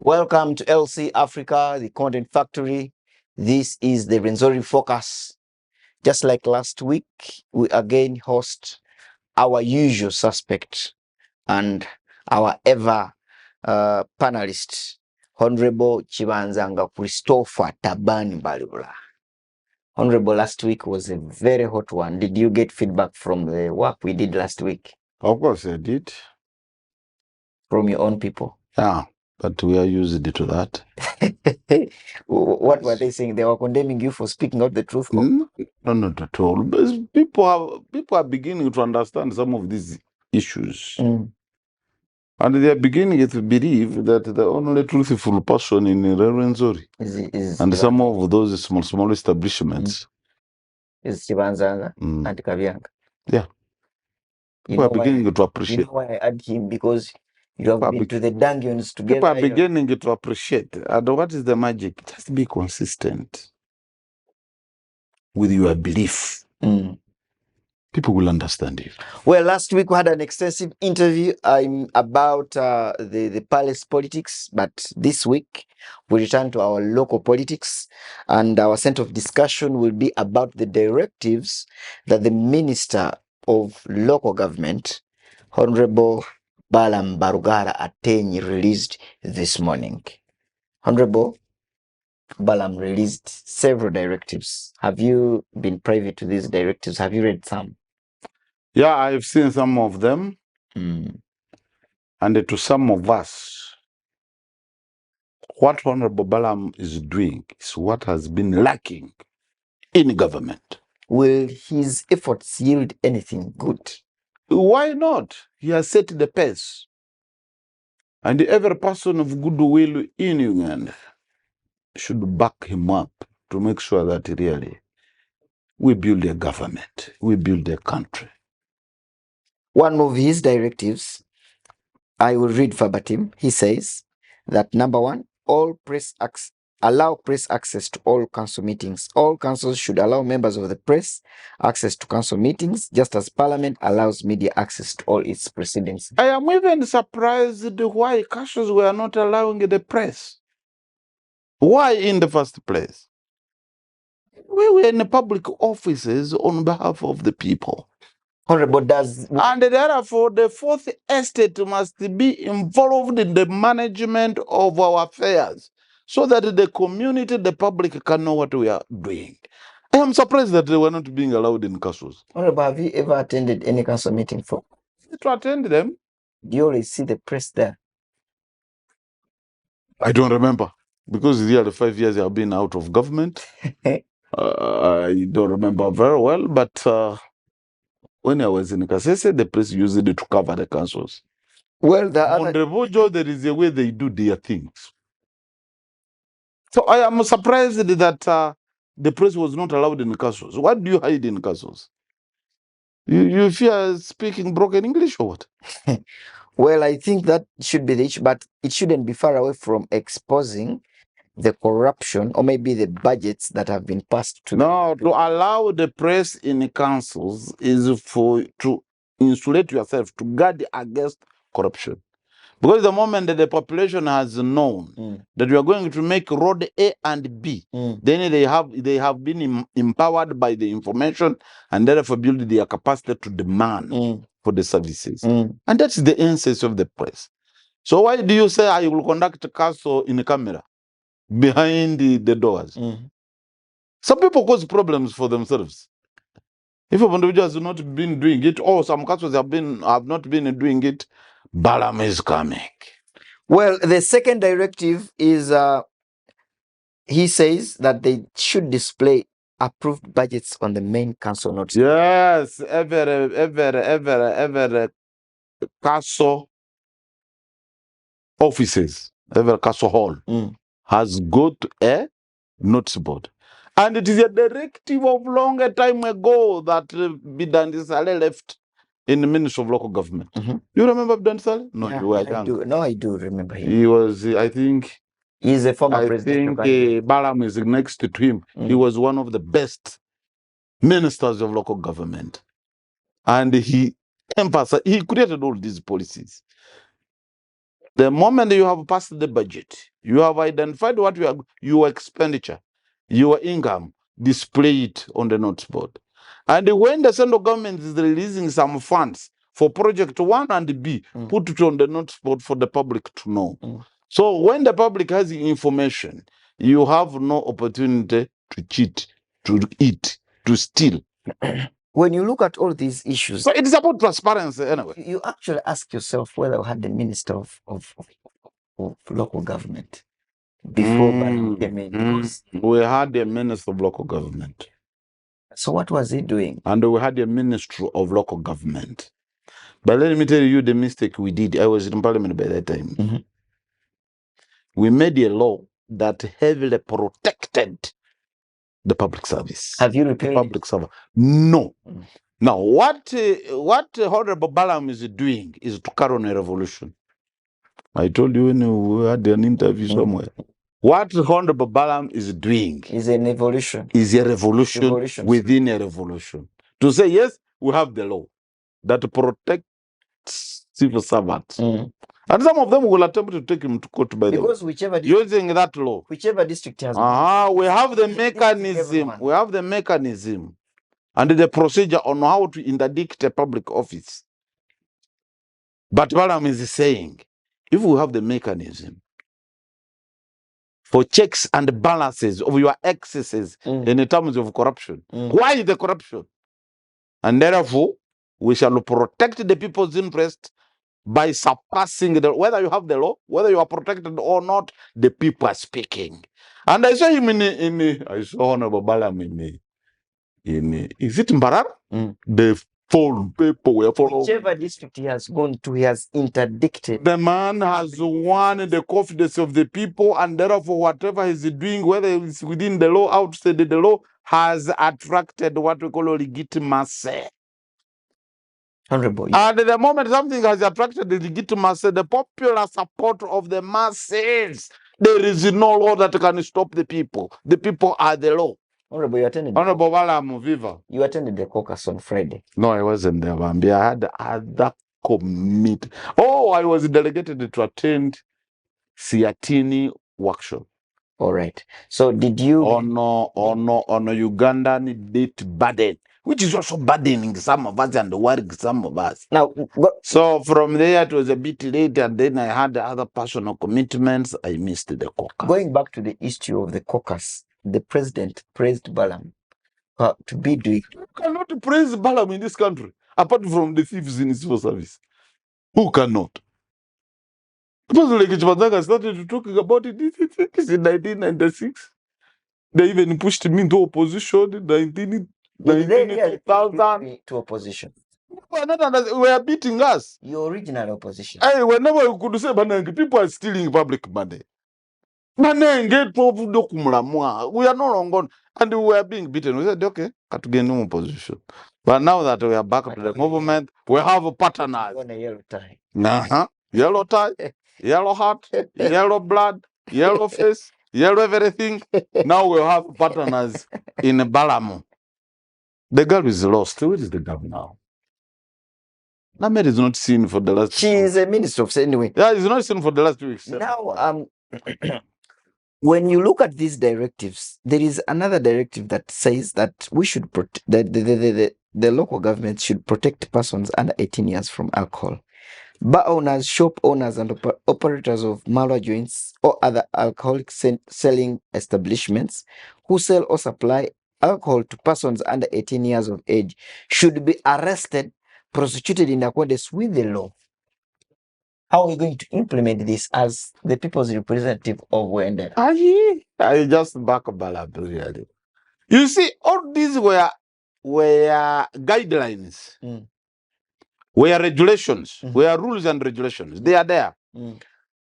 Welcome to LC Africa, the content factory. This is the Rwenzori focus. Just like last week, we again host our usual suspect and our ever panelist, Honorable Kibanzanga Christopher Tabani Balibula. Honorable, last week was a very hot one. Did you get feedback from the work we did last week? Of course I did. From your own people? Yeah, but we are used to that. What were they saying? They were condemning you for speaking out the truth? No, not at all. But people are beginning to understand some of these issues. And they are beginning to believe that the only truthful person in Rwenzori and some of those small establishments is Kibanzanga and Kabyanga. Yeah. People are beginning to appreciate. You know why I add him? Because you have been to the dungeons together. People are beginning to appreciate. And what is the magic? Just be consistent with your belief. People will understand you. Well, last week we had an extensive interview about the palace politics, but this week we return to our local politics, and our center of discussion will be about the directives that the Minister of Local Government, Honorable Balaam Barugara Atenyi, released this morning. Honorable Balaam released several directives. Have you been privy to these directives? Have you read some? Yeah, I've seen some of them. And to some of us, what Honorable Balaam is doing is what has been lacking in government. Will his efforts yield anything good? Why not? He has set the pace. And every person of goodwill in Uganda should back him up to make sure that really we build a government, we build a country. One of his directives, I will read verbatim. He says that number one, allow press access to all council meetings. All councils should allow members of the press access to council meetings, just as Parliament allows media access to all its proceedings. I am even surprised why councils were not allowing the press. Why in the first place? We were in the public offices on behalf of the people. Honorable, and therefore the fourth estate must be involved in the management of our affairs so that the community, the public can know what we are doing. I am surprised that they were not being allowed in castles. Honorable, have you ever attended any council meeting for? To attend them. Do you always see the press there? I don't remember, because the 5 years I've been out of government. I don't remember very well, but when I was in Kasese, the press used it to cover the councils. Well, on the Vojo, there is a way they do their things. So I am surprised that the press was not allowed in councils. What do you hide in councils? You fear speaking broken English or what? Well, I think that should be the issue, but it shouldn't be far away from exposing the corruption or maybe the budgets that have been passed to. No, to allow the press in councils is to insulate yourself, to guard against corruption. Because the moment that the population has known that we are going to make road A and B, then they have been empowered by the information and therefore build their capacity to demand for the services. And that's the essence of the press. So why do you say I will conduct a council in a camera behind the doors? Some people cause problems for themselves. If a individual has not been doing it, or some councils have not been doing it, Balaam is coming. Well, the second directive is, he says that they should display approved budgets on the main council notes. Yes, every council offices, every council hall has got a notice board. And it is a directive of longer time ago that Bidandisale left in the Ministry of Local Government. You remember Bidandisale? No, yeah, you were young. I do remember him. He was, I think... He's a former president. I think Balaam is next to him. He was one of the best ministers of local government. And he emphasized, he created all these policies. The moment you have passed the budget, you have identified what your expenditure, your income, display it on the notes board. And when the central government is releasing some funds for project 1 and B, put it on the notes board for the public to know. So when the public has information, you have no opportunity to cheat, to eat, to steal. When you look at all these issues, So it's about transparency anyway. You actually ask yourself whether we had the minister of local government before Balaam came in. Because we had a minister of local government. So what was he doing? And we had a ministry of local government. But let me tell you the mistake we did. I was in parliament by that time. We made a law that heavily protected the public service. Have you repealed the public service? No. Now, what Honorable Balaam is doing is to carry on a revolution. I told you when we had an interview somewhere. What Honorable Balaam is doing is an evolution. Is a revolution within a revolution. To say, yes, we have the law that protects civil servants. And some of them will attempt to take him to court by because using that law. Whichever district has we have the mechanism. We have the mechanism and the procedure on how to interdict a public office. But Balaam is saying, if we have the mechanism for checks and balances of your excesses in terms of corruption, why the corruption? And therefore, we shall protect the people's interest by surpassing whether you have the law, whether you are protected or not, the people are speaking. And I saw him I saw Honorable Balaam is it Mbarar? The full people were following. Whichever district he has gone to, he has interdicted. The man has won the confidence of the people, and therefore whatever he's doing, whether it's within the law, outside the law, has attracted what we call legitimacy. Honorable. And the moment something has attracted the legitimacy, the popular support of the masses, there is no law that can stop the people. The people are the law. Honorable, you attended. Honorable Balaam, Viva. You attended the caucus on Friday. No, I wasn't there, Bambi. I had other committee. Oh, I was delegated to attend Siatini workshop. All right. So did you on Ugandan debt burden, which is also burdening some of us and worrying some of us. Now, so from there it was a bit late, and then I had other personal commitments. I missed the caucus. Going back to the issue of the caucus, the president praised Balaam to be doing. You cannot praise Balaam in this country, apart from the thieves in civil service. Who cannot? Because like Kibanzanga started talking about it in 1996. They even pushed me into opposition in 2000. To opposition. We are beating us. Your original opposition. Hey, whenever you could say, people are stealing public money. We are no longer, and we are being beaten. We said, okay, got to get no opposition. But now that we are back to the movement, we have a partners. On a yellow tie. Yellow tie, yellow hat, yellow blood, yellow face, yellow everything. Now we have partners in Balaam. The girl is lost. Where is the girl now? That man is not seen for the last. She is a minister of anyway. Yeah, he's not seen for the last 2 weeks. Now, when you look at these directives, there is another directive that says that we should the local government should protect persons under 18 years from alcohol. Bar owners, shop owners, and operators of malware joints or other alcoholic selling establishments who sell or supply alcohol to persons under 18 years of age should be arrested, prosecuted in accordance with the law. How are we going to implement this as the people's representative of Wendell? I just back Balaam, really. You see, all these were guidelines, were regulations, were rules and regulations. They are there.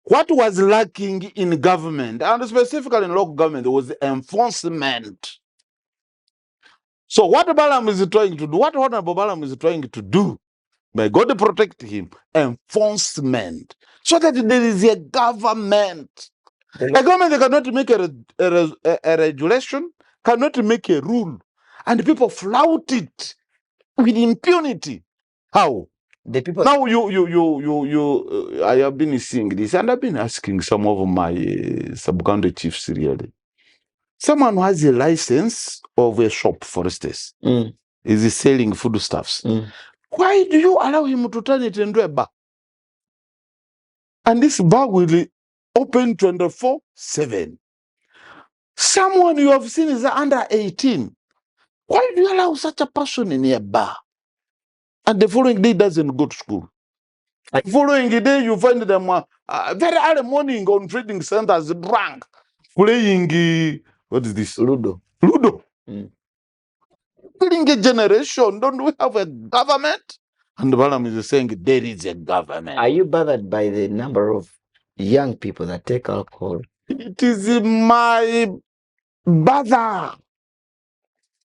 What was lacking in government, and specifically in local government, was enforcement. So what Balaam is trying to do, what Honorable Balaam is trying to do, may God protect him, enforcement, so that there is a government. A government cannot make a regulation, cannot make a rule, and people flout it with impunity. How? The people Now I have been seeing this, and I've been asking some of my sub-county chiefs really. Someone who has a license of a shop, for instance, is selling foodstuffs. Why do you allow him to turn it into a bar? And this bar will open 24/7. Someone you have seen is under 18. Why do you allow such a person in a bar? And the following day doesn't go to school. The following day you find them very early morning on trading centers drunk, playing, what is this? Ludo. Ludo. Killing a generation. Don't we have a government? And Balaam is saying there is a government. Are you bothered by the number of young people that take alcohol? It is my bother.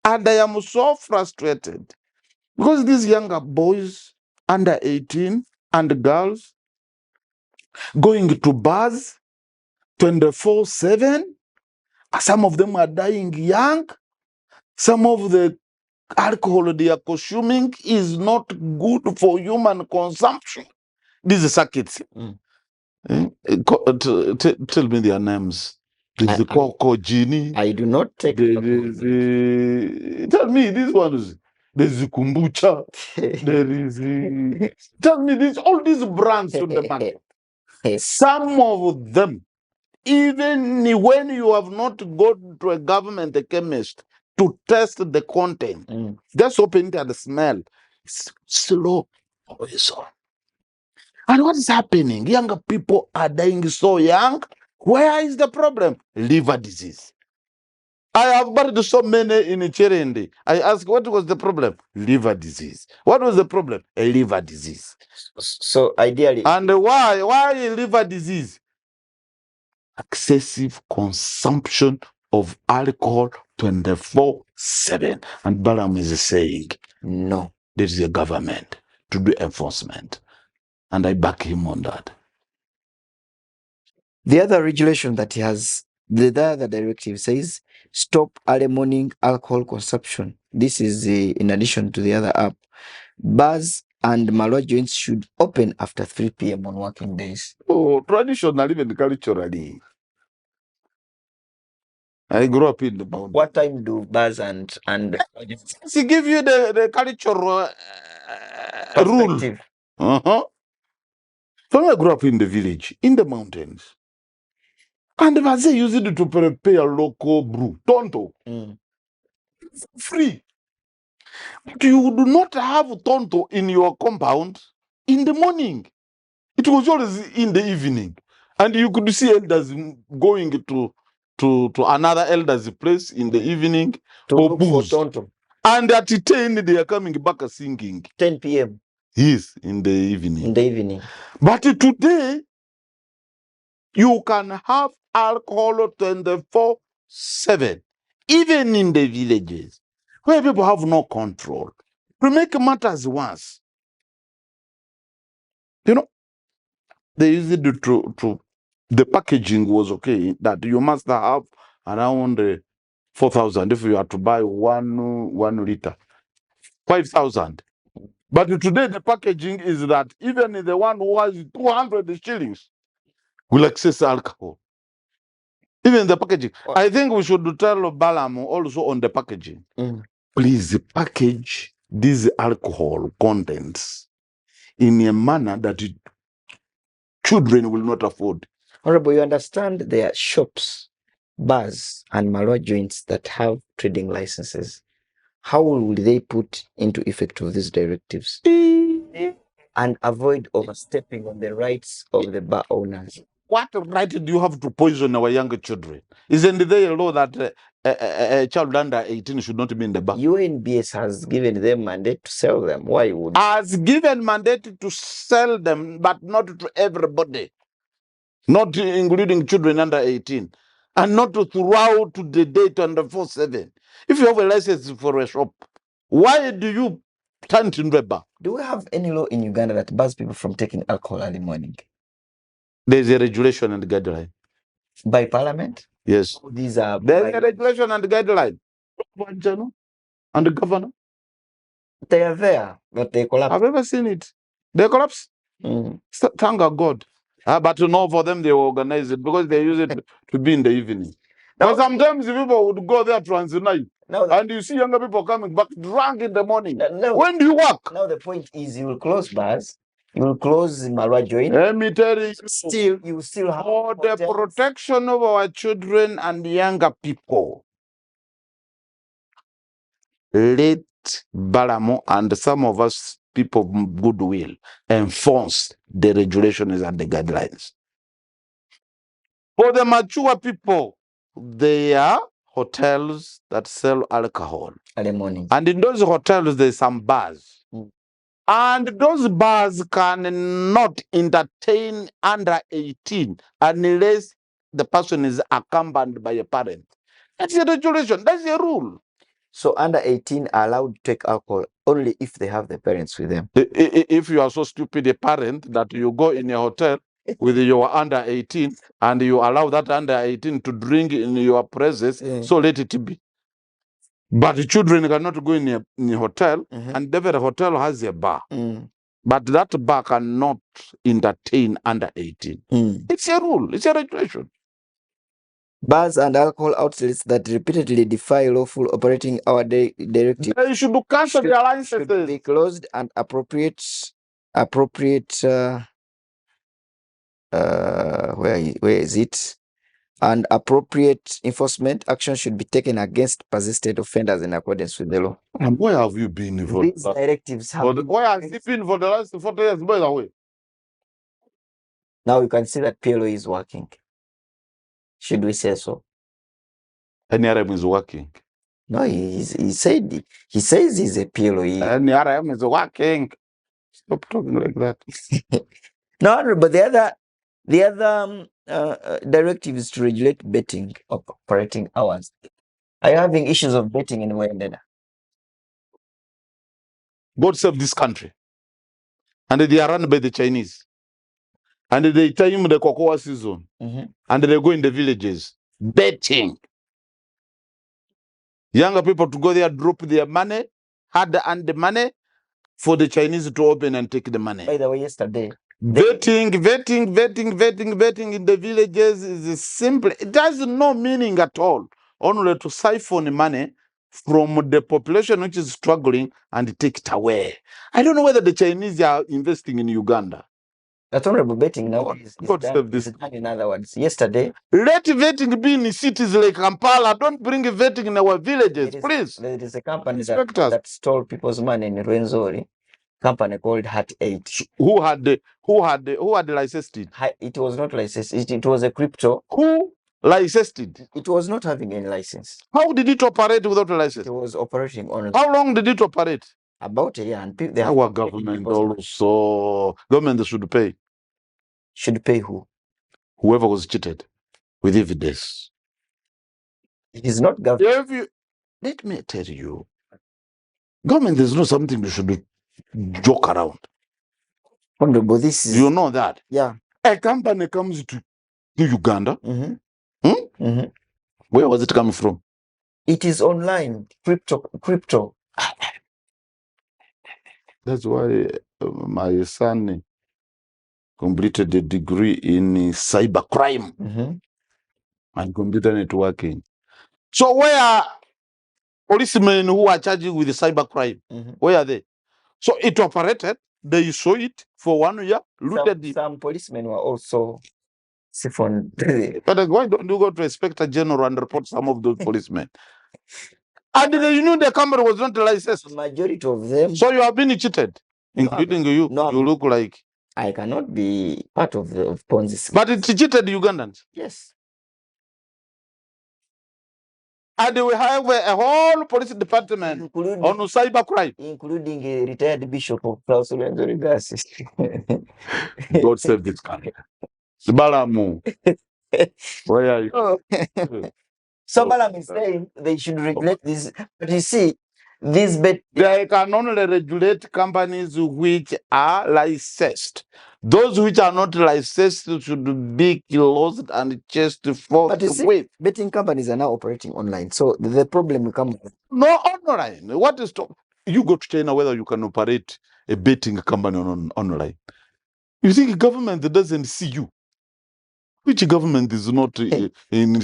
And I am so frustrated because these younger boys under 18 and girls going to bars 24/7. Some of them are dying young. Some of the alcohol they are consuming is not good for human consumption. These circuits. Tell me their names. There's the Coco Genie. I do not take tell me these ones. There's the Kombucha. There is tell me this, all these brands on the market. Some of them, even when you have not gone to a government chemist to test the content, just open it and smell. It's slow poison. And what is happening? Younger people are dying so young. Where is the problem? Liver disease. I have buried so many in Cherendi. I asked, what was the problem? Liver disease. What was the problem? A liver disease. So ideally. And why? Why liver disease? Excessive consumption of alcohol 24/7. And Balaam is saying, no, there is a government to do enforcement. And I back him on that. The other regulation that he has, the other directive says, stop early morning alcohol consumption. This is in addition to the other app. Bars and malwa joints should open after 3 p.m. on working days. Oh, traditionally, even culturally. I grew up in the mountain. What time do bars and she give you the cultural rule. So I grew up in the village, in the mountains. And they use it to prepare local brew, tonto. Free. But you do not have tonto in your compound in the morning. It was always in the evening. And you could see elders going to another elder's place in the evening to for look booze. for tonto. And at 10, they are coming back singing. 10 p.m. Yes, in the evening. In the evening. But today, you can have alcohol 24/7, even in the villages, where people have no control. To make matters worse, you know, they used it to the packaging was okay, that you must have around 4,000 if you are to buy one liter, 5,000. But today the packaging is that even the one who has 200 shillings will access alcohol. Even the packaging. I think we should tell Balaam also on the packaging. Please package these alcohol contents in a manner that children will not afford. Honorable, you understand there are shops, bars, and malwa joints that have trading licenses. How will they put into effect of these directives and avoid overstepping on the rights of the bar owners? What right do you have to poison our younger children? Isn't there a law that a child under 18 should not be in the bar? UNBS has given them mandate to sell them. Why would? Has given mandate to sell them, but not to everybody. Not including children under 18. And not throughout the day 24/7. If you have a license for a shop, why do you turn it into a bar? Do we have any law in Uganda that bars people from taking alcohol early morning? There's a regulation and guideline. By parliament? Yes. These are There's a regulation and guideline. And the governor. They are there, but they collapse. I've ever seen it. They collapse. Mm. Thank God. But no, for them, they organize it because they use it to be in the evening. Now- But sometimes people would go there transit, Now, and you see younger people coming back drunk in the morning. now, When do you work? now the point is you will close bars, you will close Marwa joint. Let me tell you, Still, you will still have for the hotels. protection of our children and younger people, let Balaam and some of us people of goodwill enforce the regulations and the guidelines. For the mature people, there are hotels that sell alcohol. At the morning. And in those hotels, there's some bars. Mm. And those bars cannot entertain under 18 unless the person is accompanied by a parent. That's a regulation. That's a rule. So under 18 are allowed to take alcohol only if they have the parents with them. If you are so stupid a parent that you go in a hotel with your under 18 and you allow that under 18 to drink in your presence, so let it be. But the children cannot go in a hotel, and every hotel has a bar. But that bar cannot entertain under 18. It's a rule. It's a regulation. Bars and alcohol outlets that repeatedly defy lawful operating hour directive They should cancel their licenses. should be closed, and appropriate where is it? And appropriate enforcement action should be taken against persistent offenders in accordance with the law. And where have you been for These directives have been- where have you been for the last 40 years? By the way, Now you can see that PLO is working. Should we say so? NRM is working. No, he said he says he's a PLO. NRM is working. Stop talking like that. No, but the other directive is to regulate betting operating hours. Are you having issues of betting in Wendeda? God save this country. And they are run by the Chinese. And they time the cocoa season. And they go in the villages betting. Younger people to go there, drop their money, hard and the money for the Chinese to open and take the money. By the way, yesterday, Vetting in the villages is simple. It has no meaning at all. Only to siphon money from the population which is struggling and take it away. I don't know whether the Chinese are investing in Uganda. That's honorable betting now is done, in other words. Yesterday, let vetting be in cities like Kampala. Don't bring vetting in our villages, please. There is a company that stole people's money in Rwenzori. Company called Hat 8. Who had licensed it? It was not licensed. It was a crypto. Who licensed it? It was not having any license. How did it operate without a license? It was operating on. How long did it operate? About a year. And our government also. Government should pay. Should pay who? Whoever was cheated with evidence. It is not government. Let me tell you, government is not something you should joke around. Honorable, this is. You know that? Yeah. A company comes to Uganda. Where was it coming from? It is online. Crypto. That's why my son completed a degree in cybercrime and computer networking. So where are policemen who are charged with cybercrime? Where are they? So it operated. They saw it for 1 year. Looted it. Some policemen were also siphoned. But why don't you go to Inspector General and report some of those policemen? And you knew the camera was not licensed. The majority of them. So you have been cheated, including you. No, you look like. I cannot be part of Ponzi scheme. But it cheated Ugandans. Yes. And we have a whole police department on cybercrime. Including a retired bishop of Rwenzori. God save this country. Balaam. Where are you? So Balaam is saying they should regulate this. But you see, they can only regulate companies which are licensed. Those which are not licensed should be closed and chased forth. But you see, betting companies are now operating online. So the problem will come. No, online. What is you go to China whether you can operate a betting company online. You think government that doesn't see you? Which government is not in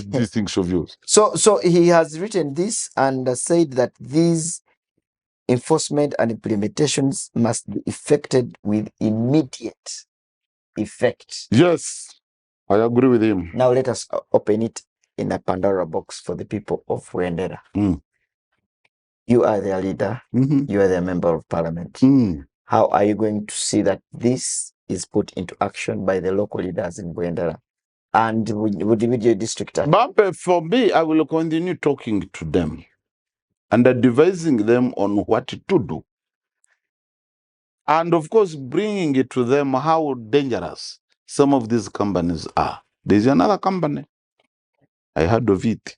these things of yours? So he has written this and said that these enforcement and implementations must be effected with immediate effect. Yes, I agree with him. Now let us open it in a Pandora box for the people of Rwendera. Mm. You are their leader. Mhm. You are their member of parliament. Mm. How are you going to see that this is put into action by the local leaders in Rwendera and with the video district? But for me, I will continue talking to them and advising them on what to do. And of course, bringing it to them how dangerous some of these companies are. There's another company. I heard of it.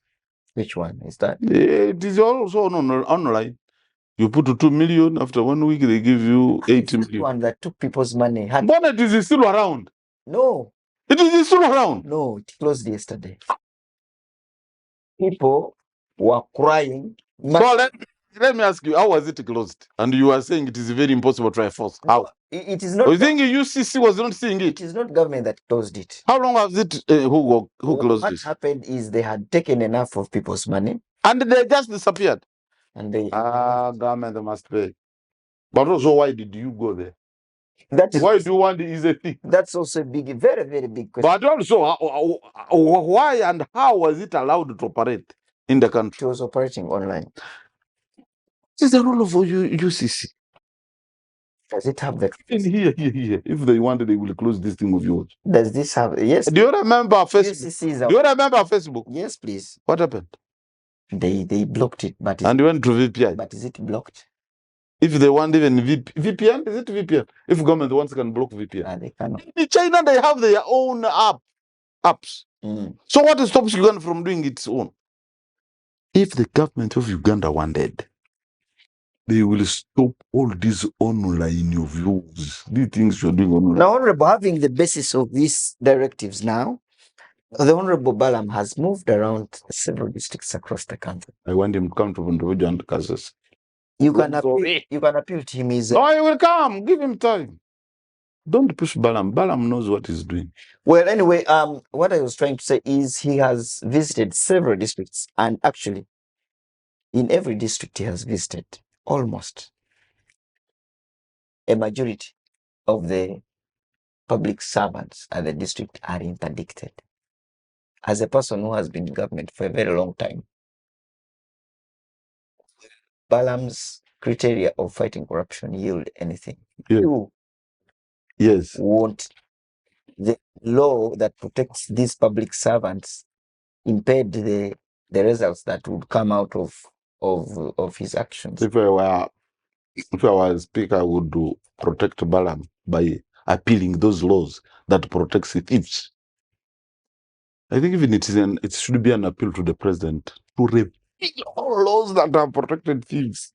Which one is that? It is also online. You put 2 million, after 1 week, they give you 8 The million. one that took people's money. But it is still around. No. It is still around. No, it closed yesterday. People were crying. So let me ask you, how was it closed? And you are saying it is very impossible to enforce. How? It is not. You think UCC was not seeing it? It is not government that closed it. How long was it? Who closed What it? happened is they had taken enough of people's money. And they just disappeared. And they government must pay. But also, why did you go there? That is why do you want the easy thing? That's also a big, very, very big question. But also, why and how was it allowed to operate in the country? It was operating online. This is the role of UCC. Does it have the Here. If they wanted, they will close this thing of yours. Does this have? Yes. Do you remember Facebook? UCC is Do you remember Facebook? Yes, please. What happened? They blocked it, but and went to VPN. But is it blocked? If they want even VPN, is it VPN? If government wants can block VPN. They cannot. In China, they have their own apps. So what stops Uganda from doing its own? If the government of Uganda wanted, they will stop all these online of yours. These things you're doing online. Now, Honorable, having the basis of these directives now, the Honorable Balaam has moved around several districts across the country. I want him to come to Bundubuja and Kansas. You can appeal to him. No, he will come. Give him time. Don't push Balaam. Balaam knows what he's doing. Well, anyway, what I was trying to say is he has visited several districts, and actually, in every district he has visited, almost a majority of the public servants at the district are interdicted. As a person who has been in government for a very long time, Balaam's criteria of fighting corruption yield anything. Yes. Yes. Want the law that protects these public servants impede the results that would come out of his actions. If I were speaker, I would protect Balaam by appealing those laws that protects thieves. I think even it should be an appeal to the president to repeal all laws that have protected thieves.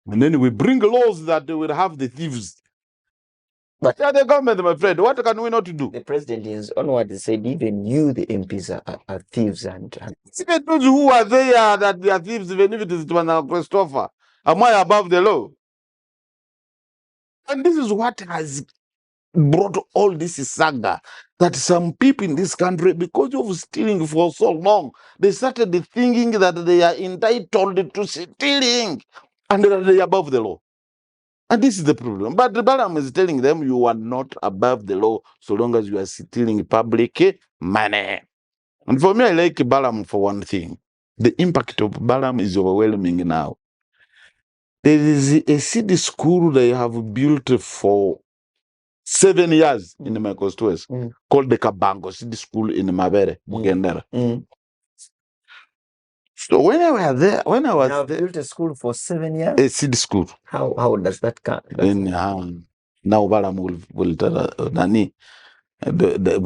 And then we bring laws that will have the thieves. But the government, my friend, what can we not do? The president is onward said, even you, the MPs, are thieves. And even those who are there that they are thieves, even if it is Christopher, am I above the law? And this is what has brought all this saga, that some people in this country, because of stealing for so long, they started thinking that they are entitled to stealing and that they are above the law. And this is the problem. But Balaam is telling them you are not above the law so long as you are stealing public money. And for me, I like Balaam for one thing. The impact of Balaam is overwhelming now. There is a city school they have built for 7 years in my constituency called the Kabango City School in Mabere, Mugendera. So when I was there, built a school for 7 years? A city school. How does that come? Now Balaam will tell Nani. The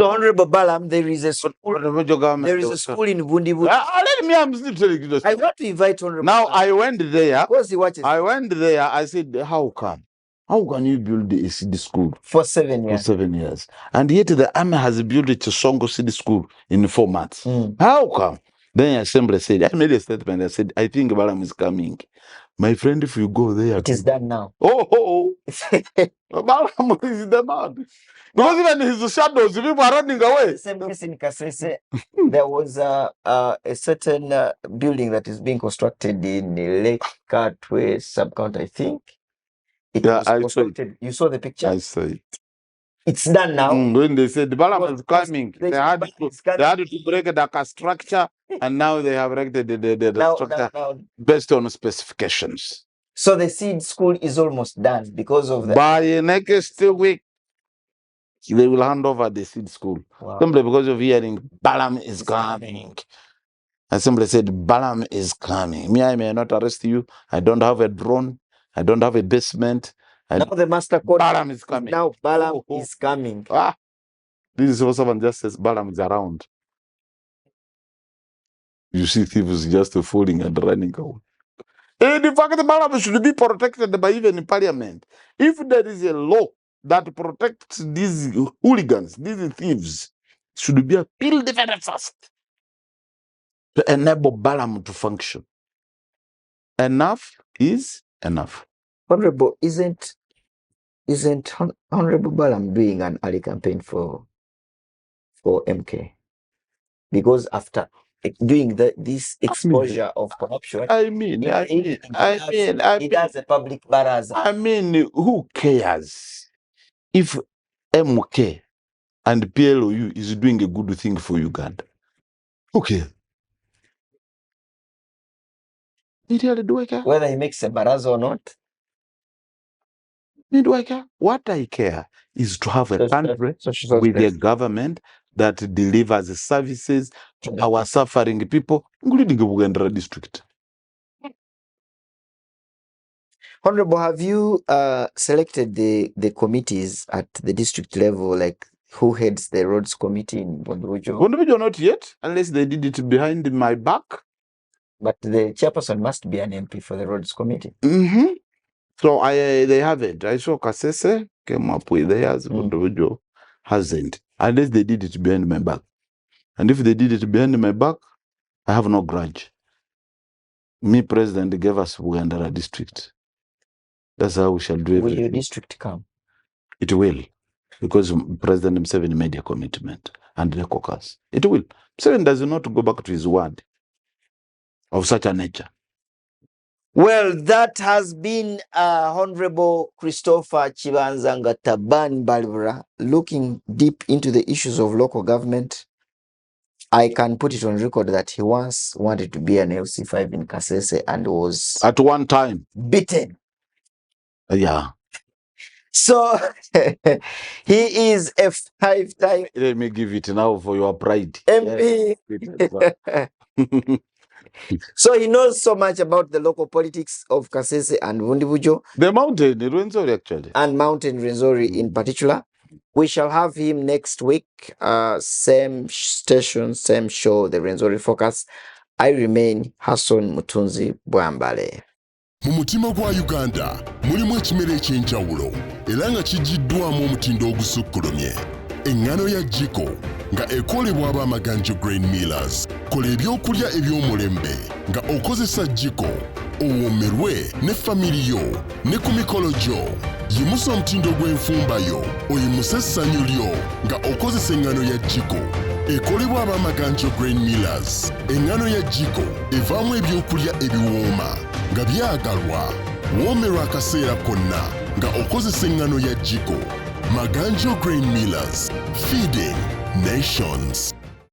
Honorable Balaam, there is a school. There is a school in Vundibujo. Let me, I'm still telling you this. I want to invite Honorable. Now I went there. Because he watches. I went there. I said, how come? How can you build a city school for 7 years? For 7 years, and yet the army has built a Songo city school in 4 months. How come? Then the assembly said, I made a statement. I said, I think Balaam is coming My friend, if you go there, It is done now. oh, Balaam is the man. Because even his shadows, people are running away. The same case in Kasese, there was a certain building that is being constructed in Lake Katwe sub-county, I think. It was constructed. You saw the picture? I saw it. It's done now. When they said the Balaam is coming, they had to break the structure, and now they have erected the structure based on specifications. So the seed school is almost done because of that. By next week, they will hand over the seed school. Wow. Simply because of hearing Balaam is coming. And simply said, Balaam is coming. Me, I may not arrest you. I don't have a drone. I don't have a basement. Now the master code. Balaam is coming. Now Balaam is coming. This is what someone just says, Balaam is around. You see thieves just falling and running away. And in fact, the Balaam should be protected by even in parliament. If there is a law that protects these hooligans, these thieves, should be appealed very fast to enable Balaam to function. Enough is enough. Honorable, isn't Honorable Balaam doing an early campaign for MK? Because after doing this exposure of corruption, he does a public baraza. I mean, who cares if MK and PLOU is doing a good thing for Uganda? Who cares? Do I care? Whether he makes a baraza or not? Do I care? What I care is to have a country with a government that delivers services to our suffering people, including the Bugandra district. Honorable, have you selected the committees at the district level, like who heads the roads committee in Bondrujo? Bondrujo not yet, unless they did it behind my back. But the chairperson must be an MP for the roads committee. So they haven't. I saw Kasese came up with theirs. Bondrujo hasn't, unless they did it behind my back. And if they did it behind my back, I have no grudge. Me, president, gave us Bugandara district. That's how we shall do everything. Will your district come? It will, because President Museveni made a commitment and the caucus. It will. Museveni does not go back to his word of such a nature. Well, that has been Honorable Christopher Kibanzanga Taban Balbra looking deep into the issues of local government. I can put it on record that he once wanted to be an LC5 in Kasese and was at one time beaten. Yeah. So he is a 5-time. Let me give it now for your pride. MP. Yes. So he knows so much about the local politics of Kasese and Vundibujo. The mountain, Rwenzori actually. And Mountain Rwenzori in particular. We shall have him next week. Same station, same show, the Rwenzori Focus. I remain Hassan Mutunzi Bwambale. Mu mutima gwa Uganda mulimu ekimere ekyenjawulo era nga kijiddwamu omutindo ogusukkulumye. Engano ya jiko nga ekolebwa ab'amaganjo grain millers. Kola ebyokulya eby'omulembe nga okozesa jiko owomerwe ne famiri yo ne ku mikolo gyo. Yimusa omutindo gw'enfumba yo oyimuse essanyu lyo nga okozesa engano ya jiko. Ekolebwa ab'amaganjo grain millers. Engano ya jiko evaamu ebyokulya ebiwooma nga byagalwa. Woomerwa akaseera konna nga okozesa engano ya jiko. Maganjo Grain Millers, feeding nations.